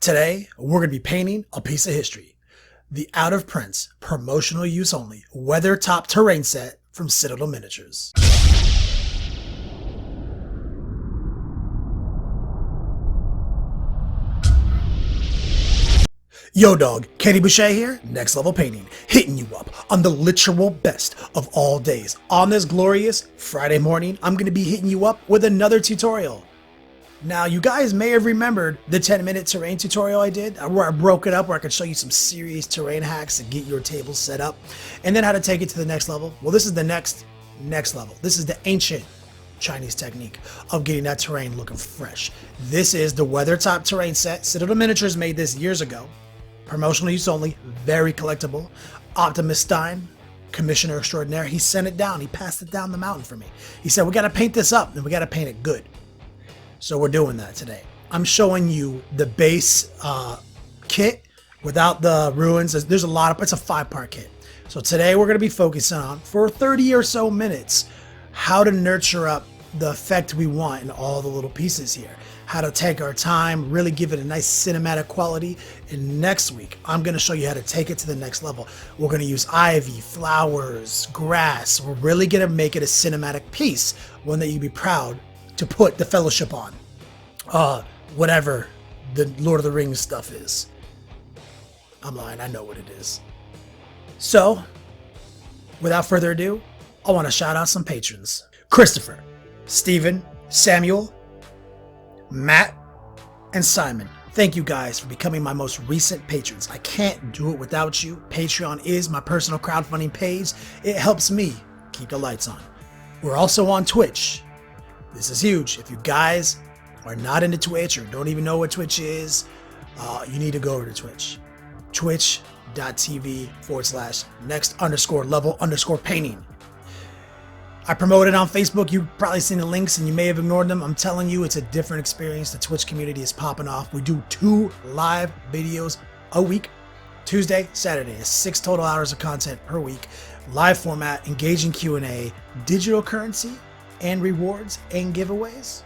Today, we're going to be painting a piece of history. The out of print, promotional use only, weather top terrain set from Citadel Miniatures. Yo dog, Kenny Boucher here, Next Level Painting, hitting you up on the literal best of all days. On this glorious Friday morning, I'm going to be hitting you up with another tutorial. Now, you guys may have remembered the 10-minute terrain tutorial I did, where I broke it up, where I could show you some serious terrain hacks to get your table set up, and then how to take it to the next level. Well, this is the next level. This is the ancient Chinese technique of getting that terrain looking fresh. This is the weather top terrain set. Citadel Miniatures made this years ago. Promotional use only, very collectible. Optimus Stein, commissioner extraordinaire, he sent it down. He passed it down the mountain for me. He said, we got to paint this up and we got to paint it good. So we're doing that today. I'm showing you the base kit without the ruins. There's a lot of, it's a 5-part kit. So today we're going to be focusing on, for 30 or so minutes, how to nurture up the effect we want in all the little pieces here. How to take our time, really give it a nice cinematic quality. And next week, I'm going to show you how to take it to the next level. We're going to use ivy, flowers, grass. We're really going to make it a cinematic piece, one that you'd be proud to put the Fellowship on. Whatever the Lord of the Rings stuff is. I'm lying, I know what it is. So, without further ado, I want to shout out some patrons. Christopher, Stephen, Samuel, Matt, and Simon. Thank you guys for becoming my most recent patrons. I can't do it without you. Patreon is my personal crowdfunding page. It helps me keep the lights on. We're also on Twitch. This is huge. If you guys are not into Twitch or don't even know what Twitch is, you need to go over to Twitch. Twitch.tv/next_level_painting. I promote it on Facebook. You've probably seen the links and you may have ignored them. I'm telling you, it's a different experience. The Twitch community is popping off. We do 2 live videos a week, Tuesday, Saturday. It's 6 total hours of content per week. Live format, engaging Q&A, digital currency, and rewards and giveaways.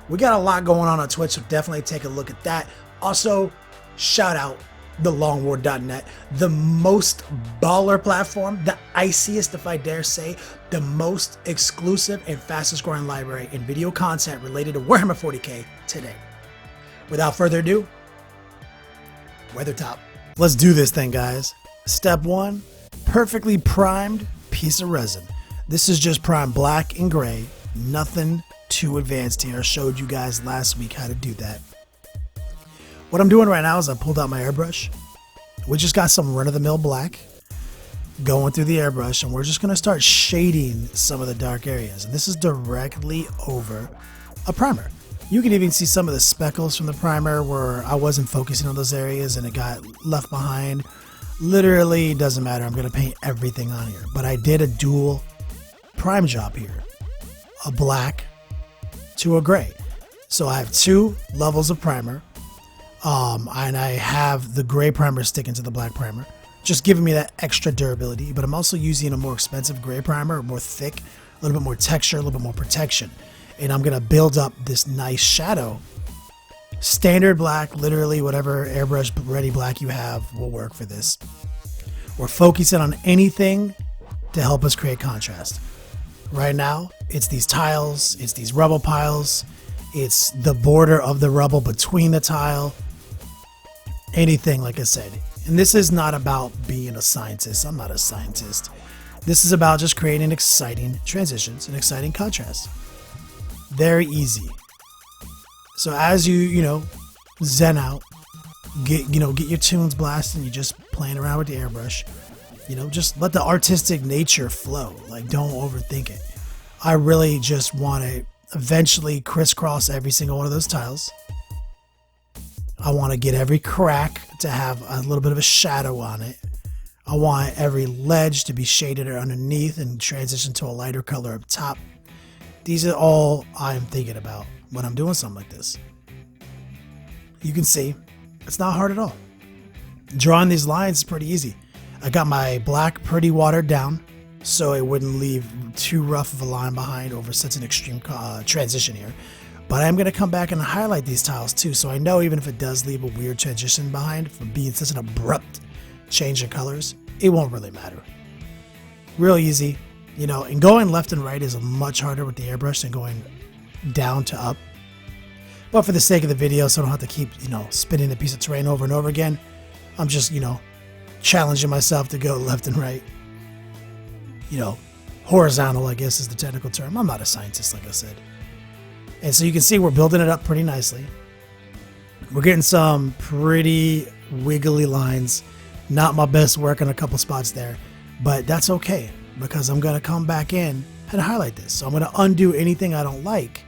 We got a lot going on Twitch, so definitely take a look at that. Also, shout out thelongwar.net, the most baller platform, the iciest, if I dare say, the most exclusive and fastest growing library in video content related to Warhammer 40k today. Without further ado, Weathertop. Let's do this thing, guys. Step 1, perfectly primed piece of resin. This is just primed black and gray, nothing too advanced here. I showed you guys last week how to do that. What I'm doing right now is I pulled out my airbrush. We just got some run-of-the-mill black going through the airbrush, and we're just going to start shading some of the dark areas. And this is directly over a primer. You can even see some of the speckles from the primer where I wasn't focusing on those areas and it got left behind. Literally doesn't matter. I'm going to paint everything on here. But I did a dual prime job here. A black to a gray. So I have 2 levels of primer. And I have the gray primer sticking to the black primer, just giving me that extra durability. But I'm also using a more expensive gray primer, more thick, a little bit more texture, a little bit more protection. And I'm going to build up this nice shadow. Standard black, literally whatever airbrush ready black you have will work for this. We're focusing on anything to help us create contrast. Right now, it's these tiles, it's these rubble piles, it's the border of the rubble between the tile. Anything, like I said. And this is not about being a scientist. I'm not a scientist. This is about just creating exciting transitions and exciting contrasts. Very easy. So as you zen out, get your tunes blasting, you're just playing around with the airbrush, just let the artistic nature flow. Like, don't overthink it. I really just want to eventually crisscross every single one of those tiles. I want to get every crack to have a little bit of a shadow on it. I want every ledge to be shaded or underneath and transition to a lighter color up top. These are all I'm thinking about when I'm doing something like this. You can see it's not hard at all. Drawing these lines is pretty easy. I got my black pretty watered down so it wouldn't leave too rough of a line behind over such an extreme transition here. But I'm going to come back and highlight these tiles too, so I know even if it does leave a weird transition behind from being such an abrupt change in colors, it won't really matter. Real easy, you know, and going left and right is much harder with the airbrush than going down to up. But for the sake of the video, so I don't have to keep, you know, spinning the piece of terrain over and over again, I'm just, you know, challenging myself to go left and right. You know, horizontal, I guess is the technical term. I'm not a scientist, like I said. And so you can see we're building it up pretty nicely. We're getting some pretty wiggly lines. Not my best work on a couple spots there, but that's okay because I'm going to come back in and highlight this. So I'm going to undo anything I don't like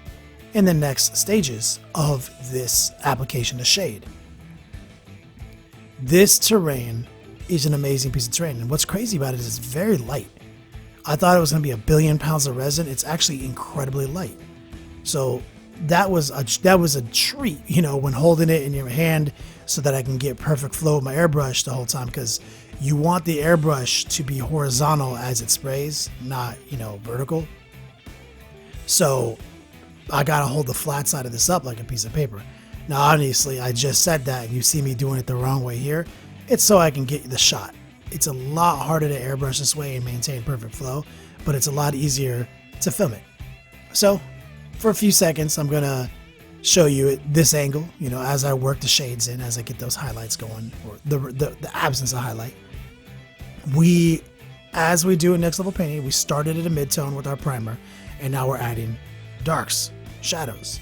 in the next stages of this application of shade. This terrain is an amazing piece of terrain, and what's crazy about it is it's very light. I thought it was going to be 1 billion pounds of resin. It's actually incredibly light. So that was a treat, you know, when holding it in your hand so that I can get perfect flow with my airbrush the whole time, because you want the airbrush to be horizontal as it sprays, not, you know, vertical. So I got to hold the flat side of this up like a piece of paper. Now, obviously, I just said that and you see me doing it the wrong way here. It's so I can get the shot. It's a lot harder to airbrush this way and maintain perfect flow, but it's a lot easier to film it. So for a few seconds, I'm going to show you at this angle, you know, as I work the shades in, as I get those highlights going, or the absence of highlight. As we do in next level painting, we started at a mid-tone with our primer, and now we're adding darks, shadows.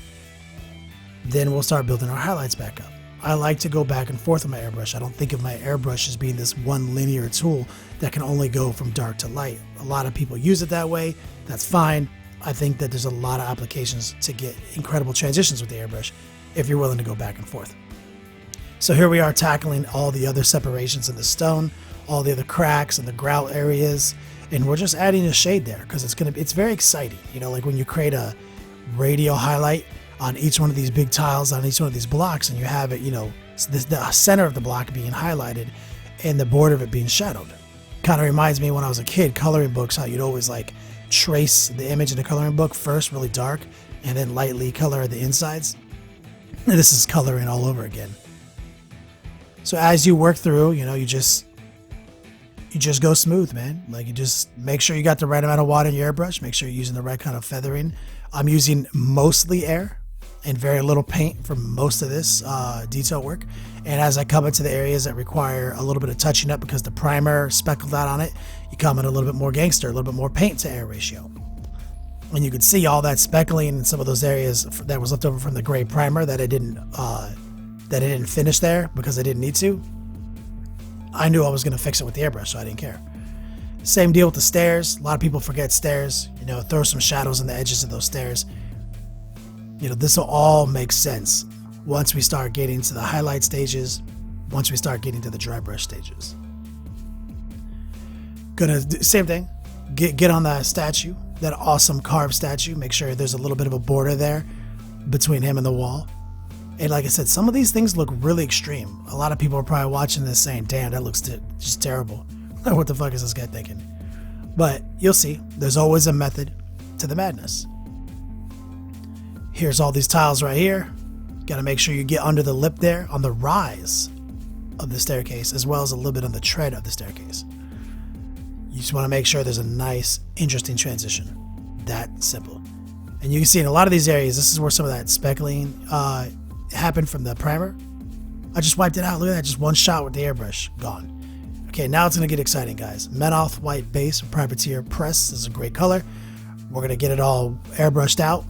Then we'll start building our highlights back up. I like to go back and forth with my airbrush. I don't think of my airbrush as being this one linear tool that can only go from dark to light. A lot of people use it that way. That's fine. I think that there's a lot of applications to get incredible transitions with the airbrush if you're willing to go back and forth. So here we are tackling all the other separations in the stone, all the other cracks and the grout areas, and we're just adding a shade there because it's very exciting. You know, like when you create a radial highlight on each one of these big tiles, on each one of these blocks, and you have it, you know, the center of the block being highlighted and the border of it being shadowed. Kind of reminds me when I was a kid, coloring books, how you'd always like trace the image in the coloring book first really dark and then lightly color the insides. And this is coloring all over again. So as you work through, you know, you just go smooth, man. Like, you just make sure you got the right amount of water in your airbrush, make sure you're using the right kind of feathering. I'm using mostly air and very little paint for most of this detail work. And as I come into the areas that require a little bit of touching up because the primer speckled out on it, you come in a little bit more gangster, a little bit more paint to air ratio. And you can see all that speckling in some of those areas that was left over from the gray primer that I didn't finish there because I didn't need to. I knew I was going to fix it with the airbrush, so I didn't care. Same deal with the stairs. A lot of people forget stairs. You know, throw some shadows on the edges of those stairs. You know, this will all make sense once we start getting to the highlight stages, once we start getting to the dry brush stages. Gonna do same thing. Get on that statue, that awesome carved statue. Make sure there's a little bit of a border there between him and the wall. And like I said, some of these things look really extreme. A lot of people are probably watching this saying, damn, that looks just terrible. What the fuck is this guy thinking? But you'll see, there's always a method to the madness. Here's all these tiles right here. Got to make sure you get under the lip there on the rise of the staircase, as well as a little bit on the tread of the staircase. You just want to make sure there's a nice, interesting transition. That simple. And you can see in a lot of these areas, this is where some of that speckling happened from the primer. I just wiped it out. Look at that, just one shot with the airbrush, gone. Okay, now it's going to get exciting, guys. Menoth white base from Privateer Press. This is a great color. We're going to get it all airbrushed out.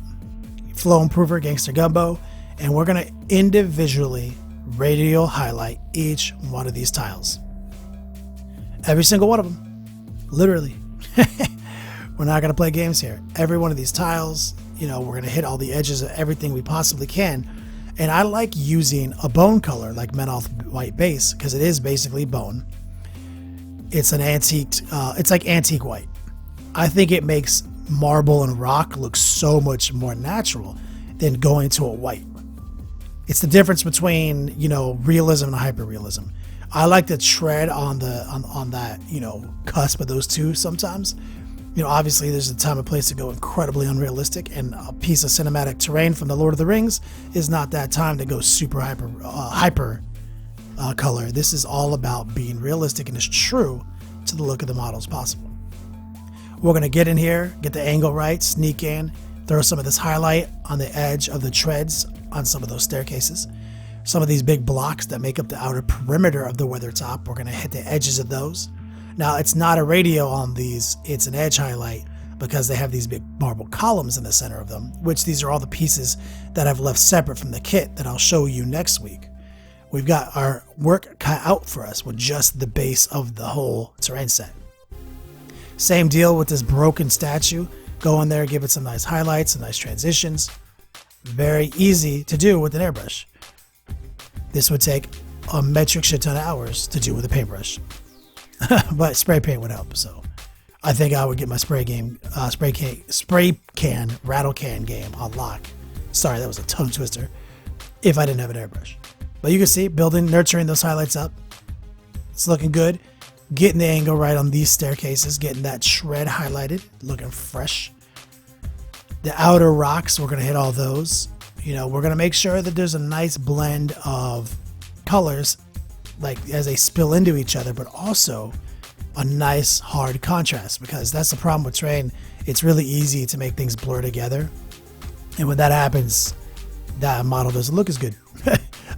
Flow Improver, Gangster Gumbo. And we're going to individually radial highlight each one of these tiles. Every single one of them. Literally. We're not going to play games here. Every one of these tiles, you know, we're going to hit all the edges of everything we possibly can. And I like using a bone color like Menoth white base because it is basically bone. It's an antique, it's like antique white. I think it makes marble and rock look so much more natural than going to a white. It's the difference between, you know, realism and hyperrealism. I like to tread on that, you know, cusp of those two sometimes. Obviously there's a time and place to go incredibly unrealistic, and a piece of cinematic terrain from the Lord of the Rings is not that time to go super hyper color. This is all about being realistic and as true to the look of the model as possible. We're going to get in here, get the angle right, sneak in, throw some of this highlight on the edge of the treads on some of those staircases. Some of these big blocks that make up the outer perimeter of the weather top, we're going to hit the edges of those. Now, it's not a radio on these, it's an edge highlight because they have these big marble columns in the center of them, which these are all the pieces that I've left separate from the kit that I'll show you next week. We've got our work cut out for us with just the base of the whole terrain set. Same deal with this broken statue. Go in there, give it some nice highlights, some nice transitions. Very easy to do with an airbrush. This would take a metric shit ton of hours to do with a paintbrush. But spray paint would help, so I think I would get my spray can rattle can game on lock. Sorry, that was a tongue twister. If I didn't have an airbrush. But you can see, nurturing those highlights up. It's looking good. Getting the angle right on these staircases, getting that shred highlighted, looking fresh. The outer rocks, we're going to hit all those. We're going to make sure that there's a nice blend of colors, like as they spill into each other, but also a nice hard contrast, because that's the problem with terrain. It's really easy to make things blur together. And when that happens, that model doesn't look as good.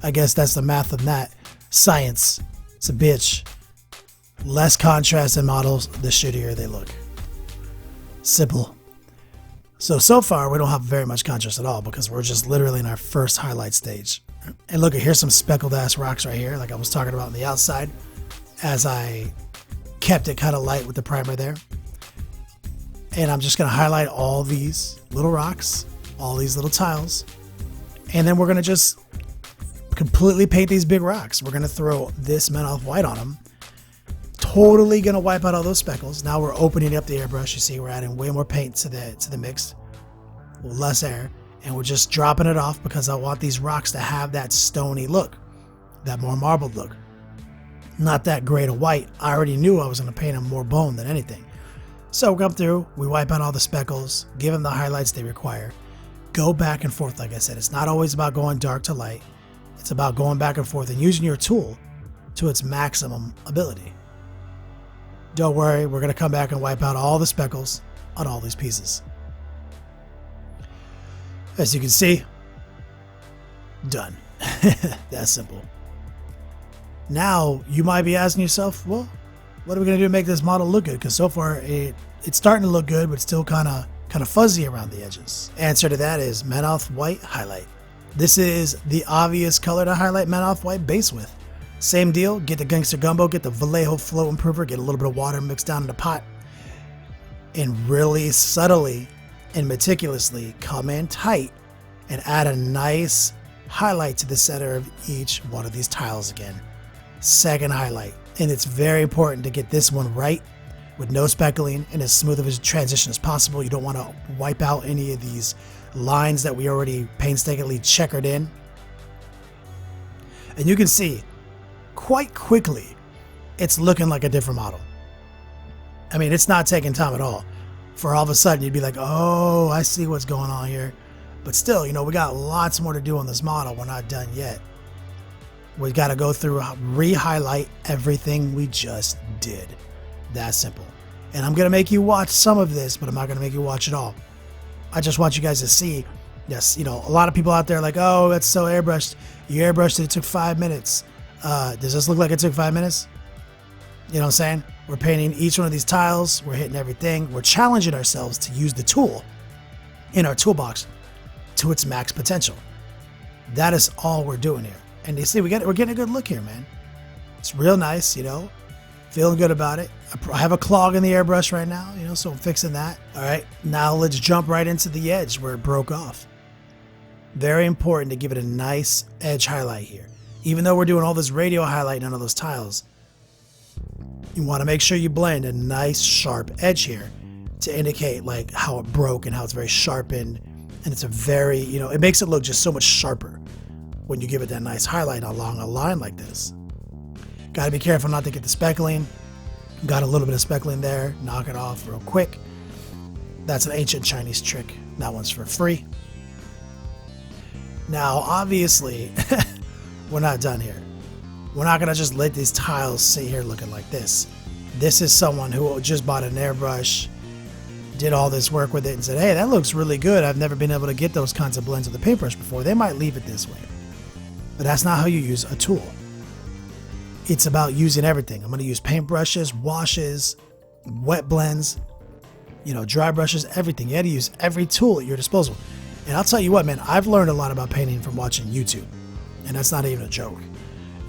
I guess that's the math of that. Science. It's a bitch. Less contrast in models, the shittier they look. Simple. So far, we don't have very much contrast at all because we're just literally in our first highlight stage. And look, here's some speckled ass rocks right here, like I was talking about on the outside, as I kept it kind of light with the primer there. And I'm just going to highlight all these little rocks, all these little tiles. And then we're going to just completely paint these big rocks. We're going to throw this Menoth white on them. Totally going to wipe out all those speckles. Now we're opening up the airbrush. You see we're adding way more paint to the mix. Less air. And we're just dropping it off because I want these rocks to have that stony look. That more marbled look. Not that gray to white. I already knew I was going to paint them more bone than anything. So we come through. We wipe out all the speckles. Give them the highlights they require. Go back and forth, like I said. It's not always about going dark to light. It's about going back and forth and using your tool to its maximum ability. Don't worry, we're going to come back and wipe out all the speckles on all these pieces. As you can see, done. That's simple. Now, you might be asking yourself, well, what are we going to do to make this model look good? Because so far, it's starting to look good, but still kind of fuzzy around the edges. Answer to that is Menoth White Highlight. This is the obvious color to highlight Menoth White base with. Same deal, get the Gangster Gumbo, get the Vallejo Flow Improver, get a little bit of water mixed down in the pot, and really subtly and meticulously come in tight and add a nice highlight to the center of each one of these tiles again. Second highlight. And it's very important to get this one right with no speckling and as smooth of a transition as possible. You don't want to wipe out any of these lines that we already painstakingly checkered in. And you can see quite quickly it's looking like a different model. I mean, it's not taking time at all. For all of a sudden you'd be like, oh, I see what's going on here. But still, we got lots more to do on this model. We're not done yet. We got to go through, re-highlight everything we just did. That simple. And I'm going to make you watch some of this, but I'm not going to make you watch it all. I just want you guys to see, yes, a lot of people out there are like, oh, that's so airbrushed. You airbrushed it, it took 5 minutes. Does this look like it took 5 minutes? You know what I'm saying? We're painting each one of these tiles. We're hitting everything. We're challenging ourselves to use the tool in our toolbox to its max potential. That is all we're doing here. And you see, we're getting a good look here, man. It's real nice, feeling good about it. I have a clog in the airbrush right now, so I'm fixing that. All right, now let's jump right into the edge where it broke off. Very important to give it a nice edge highlight here. Even though we're doing all this radio highlight on all those tiles, you want to make sure you blend a nice sharp edge here to indicate like how it broke and how it's very sharpened. And it's a very, it makes it look just so much sharper when you give it that nice highlight along a line like this. Got to be careful not to get the speckling. Got a little bit of speckling there. Knock it off real quick. That's an ancient Chinese trick. That one's for free. Now, obviously, we're not done here. We're not going to just let these tiles sit here looking like this. This is someone who just bought an airbrush, did all this work with it, and said, hey, that looks really good. I've never been able to get those kinds of blends with the paintbrush before. They might leave it this way. But that's not how you use a tool. It's about using everything. I'm going to use paintbrushes, washes, wet blends, dry brushes, everything. You got to use every tool at your disposal. And I'll tell you what, man, I've learned a lot about painting from watching YouTube. And that's not even a joke.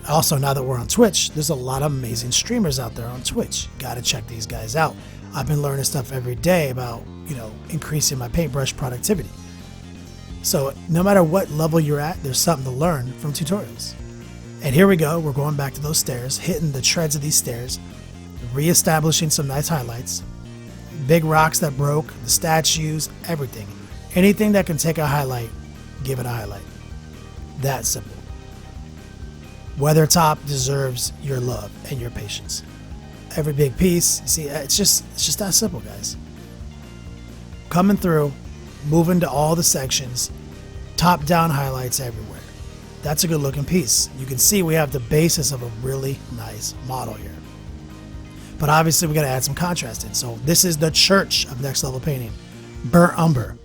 Also, now that we're on Twitch, there's a lot of amazing streamers out there on Twitch. Got to check these guys out. I've been learning stuff every day about, increasing my paintbrush productivity. So no matter what level you're at, there's something to learn from tutorials. And here we go. We're going back to those stairs, hitting the treads of these stairs, reestablishing some nice highlights. Big rocks that broke, the statues, everything. Anything that can take a highlight, give it a highlight. That simple. Weathertop deserves your love and your patience. Every big piece, you see, it's just that simple, guys. Coming through, moving to all the sections, top-down highlights everywhere. That's a good-looking piece. You can see we have the basis of a really nice model here. But obviously, we got to add some contrast in. So this is the church of next level painting. Burnt umber.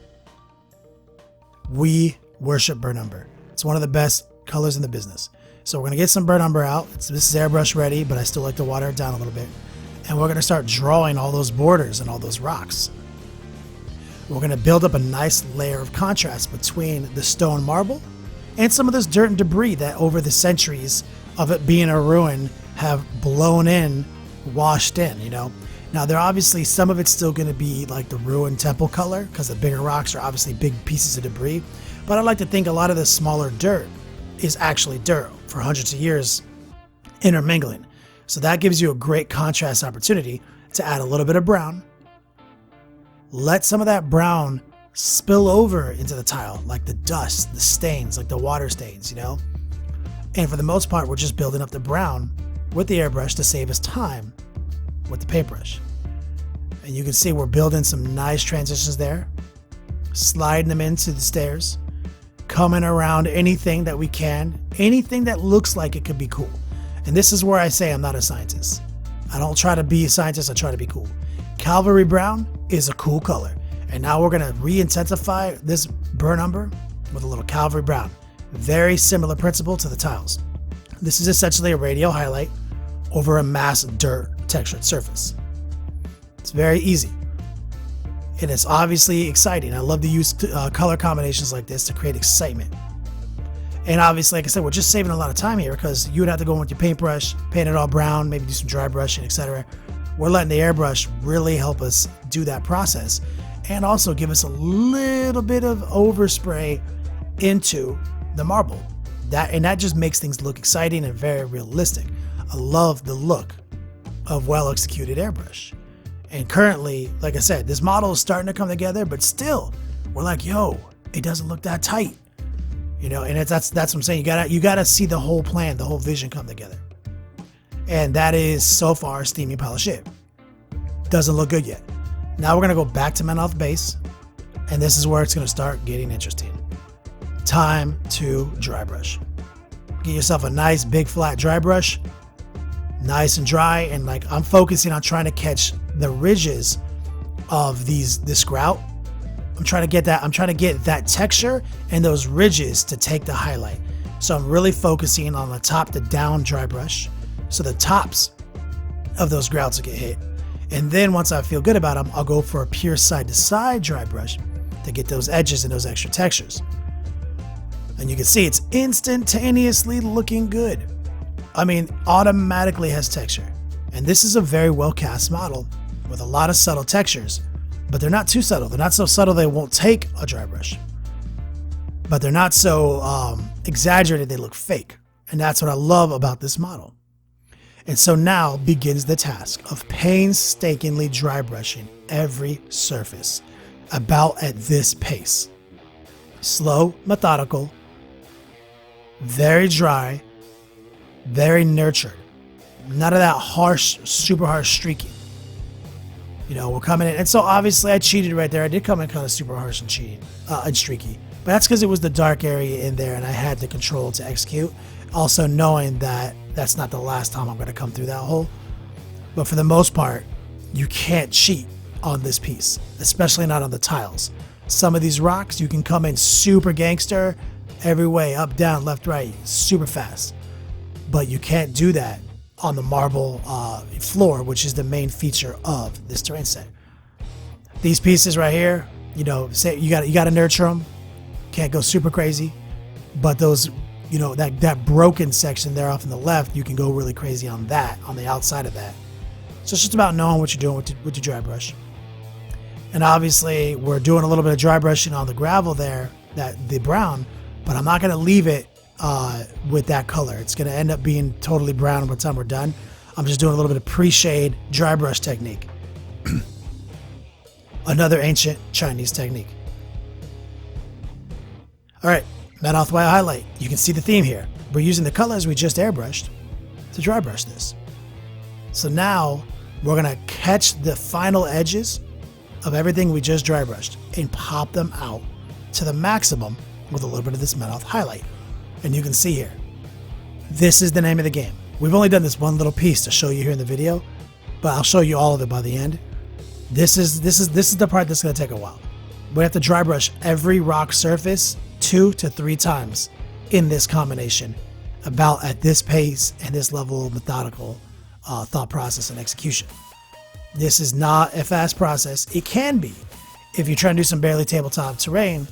We worship burnt umber. It's one of the best colors in the business. So we're going to get some burnt umber out. This is airbrush ready, but I still like to water it down a little bit. And we're going to start drawing all those borders and all those rocks. We're going to build up a nice layer of contrast between the stone marble and some of this dirt and debris that over the centuries of it being a ruin have blown in, washed in, Now, there obviously, some of it's still going to be like the ruined temple color because the bigger rocks are obviously big pieces of debris. But I like to think a lot of the smaller dirt is actually dirt for hundreds of years intermingling. So that gives you a great contrast opportunity to add a little bit of brown. Let some of that brown spill over into the tile, like the dust, the stains, like the water stains, And for the most part, we're just building up the brown with the airbrush to save us time with the paintbrush. And you can see we're building some nice transitions there, sliding them into the stairs, coming around anything that we can, anything that looks like it could be cool. And this is where I say I'm not a scientist. I don't try to be a scientist, I try to be cool. Cavalry brown is a cool color. And now we're gonna re-intensify this burnt umber with a little cavalry brown. Very similar principle to the tiles. This is essentially a radial highlight over a mass dirt textured surface. It's very easy. And it's obviously exciting. I love to use color combinations like this to create excitement. And obviously, like I said, we're just saving a lot of time here because you would have to go in with your paintbrush, paint it all brown, maybe do some dry brushing, etc. We're letting the airbrush really help us do that process and also give us a little bit of overspray into the marble. That just makes things look exciting and very realistic. I love the look of well-executed airbrush. And currently, like I said, this model is starting to come together, but still, we're like, yo, it doesn't look that tight. And that's what I'm saying. You gotta see the whole plan, the whole vision come together. And that is so far steamy polish it. Doesn't look good yet. Now we're gonna go back to Menoth base, and this is where it's gonna start getting interesting. Time to dry brush. Get yourself a nice big flat dry brush, nice and dry, and like I'm focusing on trying to catch the ridges of this grout. I'm trying to get that texture and those ridges to take the highlight. So I'm really focusing on the top to down dry brush, so the tops of those grouts will get hit. And then once I feel good about them, I'll go for a pure side to side dry brush to get those edges and those extra textures. And you can see it's instantaneously looking good. I mean, automatically has texture. And this is a very well cast model with a lot of subtle textures, but they're not too subtle. They're not so subtle they won't take a dry brush, but they're not so exaggerated they look fake. And that's what I love about this model. And so now begins the task of painstakingly dry brushing every surface about at this pace. Slow, methodical, very dry, very nurtured. None of that harsh, super harsh streaking. You know, we're coming in. And so obviously I cheated right there. I did come in kind of super harsh and cheating, and streaky. But that's because it was the dark area in there and I had the control to execute. Also knowing that that's not the last time I'm going to come through that hole. But for the most part, you can't cheat on this piece, especially not on the tiles. Some of these rocks, you can come in super gangster, every way, up, down, left, right, super fast. But you can't do that on the marble floor, which is the main feature of this terrain set. These pieces right here, you know, say you got to nurture them. Can't go super crazy, but those, you know, that broken section there off on the left, you can go really crazy on that, on the outside of that. So it's just about knowing what you're doing with your dry brush. And obviously we're doing a little bit of dry brushing on the gravel there, the brown, but I'm not going to leave it with that color. It's going to end up being totally brown by the time we're done. I'm just doing a little bit of pre-shade dry brush technique. Another ancient Chinese technique. All right, Mouth White highlight. You can see the theme here. We're using the colors we just airbrushed to dry brush this. So now we're going to catch the final edges of everything we just dry brushed and pop them out to the maximum with a little bit of this Mouth highlight. And you can see here, this is the name of the game. We've only done this one little piece to show you here in the video, but I'll show you all of it by the end. This is the part that's going to take a while. We have to dry brush every rock surface 2 to 3 times in this combination, about at this pace and this level of methodical thought process and execution. This is not a fast process. It can be if you're trying to do some barely tabletop terrain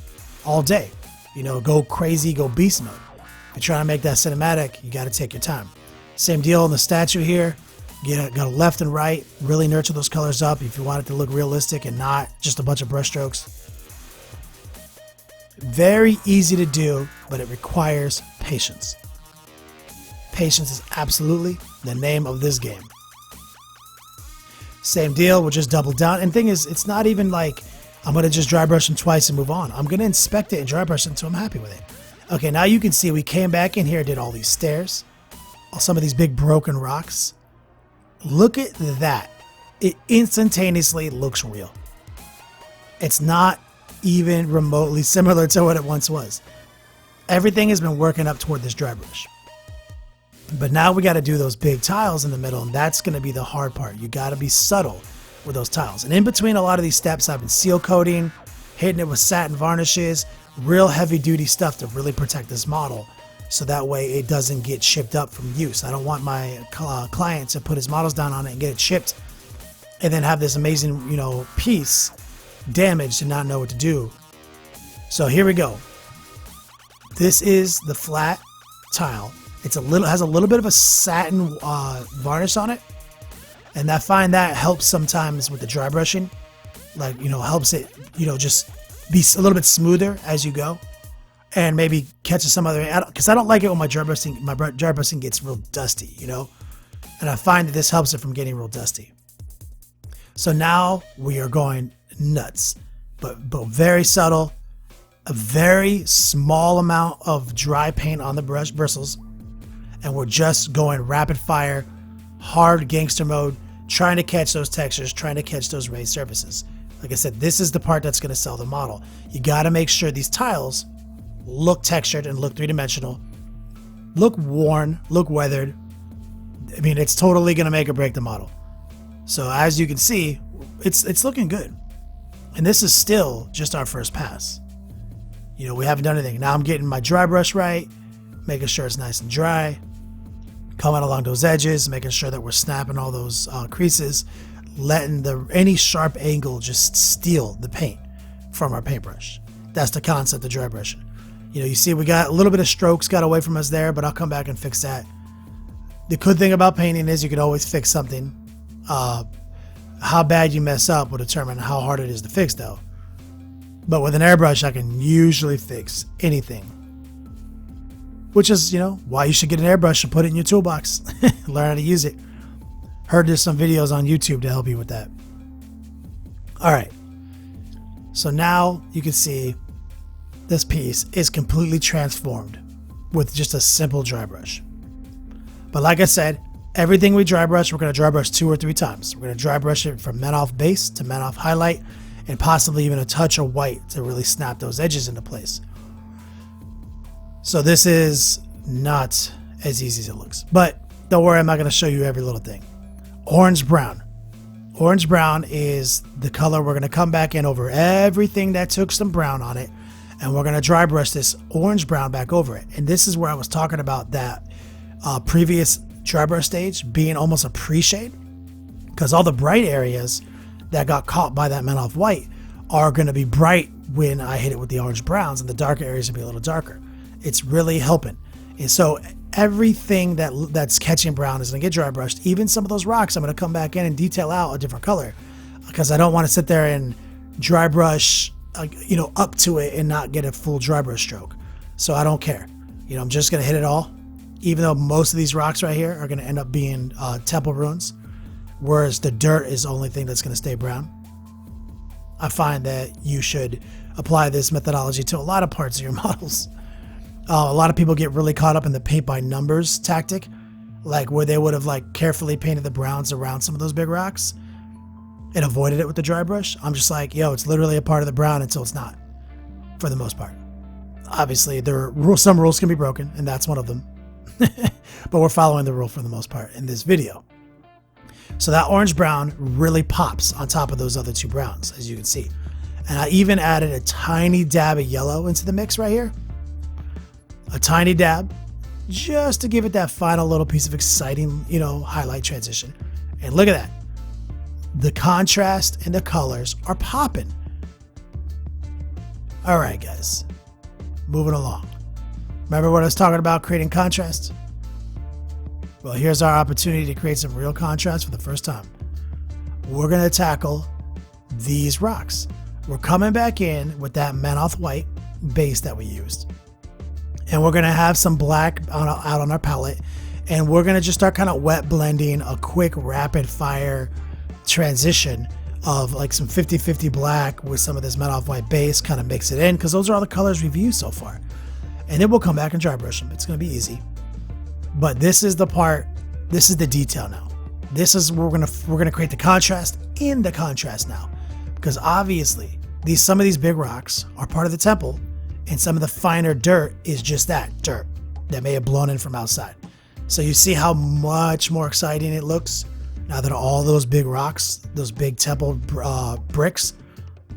all day. You know, go crazy, go beast mode. If you're trying to make that cinematic, you got to take your time. Same deal in the statue here. Go left and right, really nurture those colors up if you want it to look realistic and not just a bunch of brush strokes. Very easy to do, but it requires patience. Patience is absolutely the name of this game. Same deal, we'll just double down. And the thing is, it's not even like I'm going to just dry brush them twice and move on. I'm going to inspect it and dry brush it until I'm happy with it. Okay, now you can see we came back in here, did all these stairs, some of these big broken rocks. Look at that. It instantaneously looks real. It's not even remotely similar to what it once was. Everything has been working up toward this dry brush. But now we got to do those big tiles in the middle, and that's going to be the hard part. You got to be subtle with those tiles. And in between a lot of these steps, I've been seal coating, hitting it with satin varnishes, real heavy duty stuff to really protect this model. So that way it doesn't get chipped up from use. I don't want my client to put his models down on it and get it chipped and then have this amazing, you know, piece damaged and not know what to do. So here we go. This is the flat tile. It's has a little bit of a satin varnish on it, and I find that helps sometimes with the dry brushing. Like, you know, helps it, you know, just be a little bit smoother as you go, and maybe catches some other, because I don't like it when my dry brushing gets real dusty, you know, and I find that this helps it from getting real dusty. So now we are going nuts, but very subtle, a very small amount of dry paint on the brush bristles. And we're just going rapid fire, hard gangster mode, trying to catch those textures, trying to catch those raised surfaces. Like I said, this is the part that's going to sell the model. You got to make sure these tiles look textured and look three-dimensional, look worn, look weathered. I mean, it's totally going to make or break the model. So as you can see, it's looking good. And this is still just our first pass. You know, we haven't done anything. Now I'm getting my dry brush right, making sure it's nice and dry. Coming along those edges, making sure that we're snapping all those creases, letting any sharp angle just steal the paint from our paintbrush. That's the concept of dry brushing. You know, you see we got a little bit of strokes got away from us there, but I'll come back and fix that. The good thing about painting is you can always fix something. How bad you mess up will determine how hard it is to fix, though. But with an airbrush, I can usually fix anything. Which is, you know, why you should get an airbrush and put it in your toolbox. Learn how to use it. Heard there's some videos on YouTube to help you with that. All right. So now you can see this piece is completely transformed with just a simple dry brush. But like I said, Everything we dry brush, we're going to dry brush 2 or 3 times. We're going to dry brush it from matte off base to matte off highlight, and possibly even a touch of white to really snap those edges into place. So this is not as easy as it looks, but don't worry, I'm not going to show you every little thing. Orange brown. Orange brown is the color we're going to come back in over everything that took some brown on it, and we're going to dry brush this orange brown back over it. And this is where I was talking about that previous dry brush stage being almost a pre-shade, because all the bright areas that got caught by that matte off white are going to be bright when I hit it with the orange browns, and the darker areas will be a little darker. It's really helping. And so everything that's catching brown is going to get dry brushed. Even some of those rocks, I'm going to come back in and detail out a different color, because I don't want to sit there and dry brush up to it and not get a full dry brush stroke. So I don't care. I'm just going to hit it all, even though most of these rocks right here are going to end up being temple ruins, whereas the dirt is the only thing that's going to stay brown. I find that you should apply this methodology to a lot of parts of your models. A lot of people get really caught up in the paint by numbers tactic, like where they would have carefully painted the browns around some of those big rocks and avoided it with the dry brush. I'm just like, yo, it's literally a part of the brown until it's not, for the most part. Obviously, some rules can be broken, and that's one of them. But we're following the rule for the most part in this video. So that orange brown really pops on top of those other 2 browns, as you can see. And I even added a tiny dab of yellow into the mix right here. A tiny dab, just to give it that final little piece of exciting, highlight transition. And look at that. The contrast and the colors are popping. All right, guys, moving along. Remember what I was talking about, creating contrast? Well, here's our opportunity to create some real contrast for the first time. We're going to tackle these rocks. We're coming back in with that matte off white base that we used. And we're going to have some black out on our palette. And we're going to just start kind of wet blending a quick rapid fire transition of some 50-50 black with some of this matte off white base, kind of mix it in, because those are all the colors we've used so far. And then we'll come back and dry brush them. It's going to be easy. But this is the part, this is the detail now. This is where we're going to create the contrast in the contrast now. Because obviously, some of these big rocks are part of the temple, and some of the finer dirt is just that, dirt that may have blown in from outside. So you see how much more exciting it looks now that all those big rocks, those big temple bricks,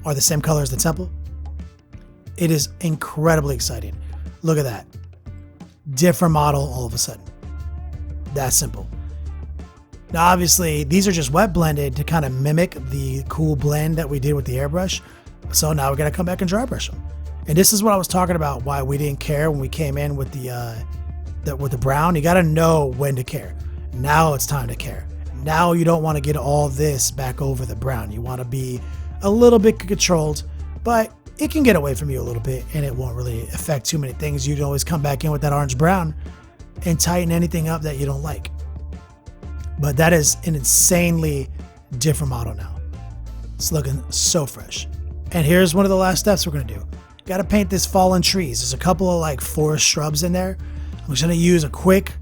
are the same color as the temple? It is incredibly exciting. Look at that. Different model all of a sudden. That simple. Now obviously these are just wet blended to kind of mimic the cool blend that we did with the airbrush. So now we're going to come back and dry brush them. And this is what I was talking about, why we didn't care when we came in with the brown. You got to know when to care. Now it's time to care. Now you don't want to get all this back over the brown. You want to be a little bit controlled, but it can get away from you a little bit and it won't really affect too many things. You can always come back in with that orange brown and tighten anything up that you don't like. But that is an insanely different model now. It's looking so fresh. And here's one of the last steps we're going to do. Got to paint this fallen trees. There's a couple of forest shrubs in there. I'm just going to use a quick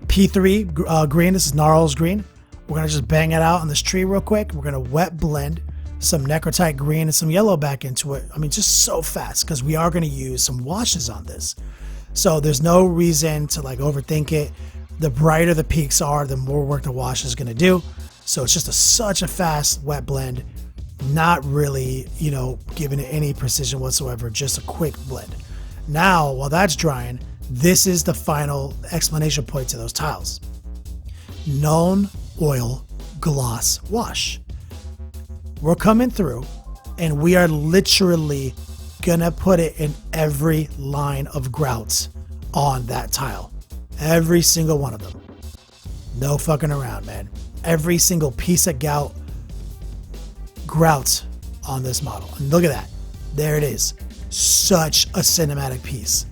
P3 green. This is Gnarls green. We're going to just bang it out on this tree real quick. We're going to wet blend some necrotite green and some yellow back into it. I mean, just so fast, because we are going to use some washes on this. So there's no reason to overthink it. The brighter the peaks are, the more work the wash is going to do. So it's just such a fast wet blend. Not really, giving it any precision whatsoever, just a quick blend. Now, while that's drying, this is the final explanation point to those tiles. Non-oil gloss wash. We're coming through and we are literally gonna put it in every line of grouts on that tile. Every single one of them. No fucking around, man. Every single piece of grout on this model. And look at that. There it is. Such a cinematic piece.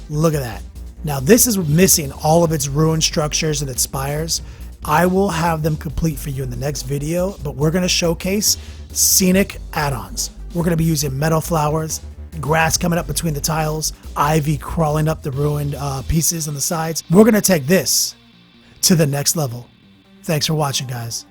Look at that. Now this is missing all of its ruined structures and its spires. I will have them complete for you in the next video, but we're going to showcase scenic add-ons. We're going to be using meadow flowers, grass coming up between the tiles, ivy crawling up the ruined pieces on the sides. We're going to take this to the next level. Thanks for watching, guys.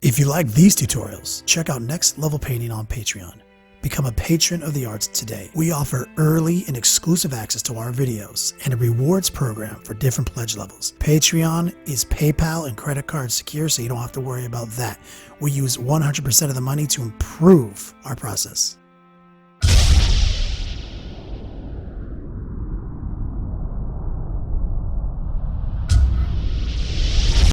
If you like these tutorials, check out Next Level Painting on Patreon. Become a patron of the arts today. We offer early and exclusive access to our videos and a rewards program for different pledge levels. Patreon is PayPal and credit card secure, so you don't have to worry about that. We use 100% of the money to improve our process.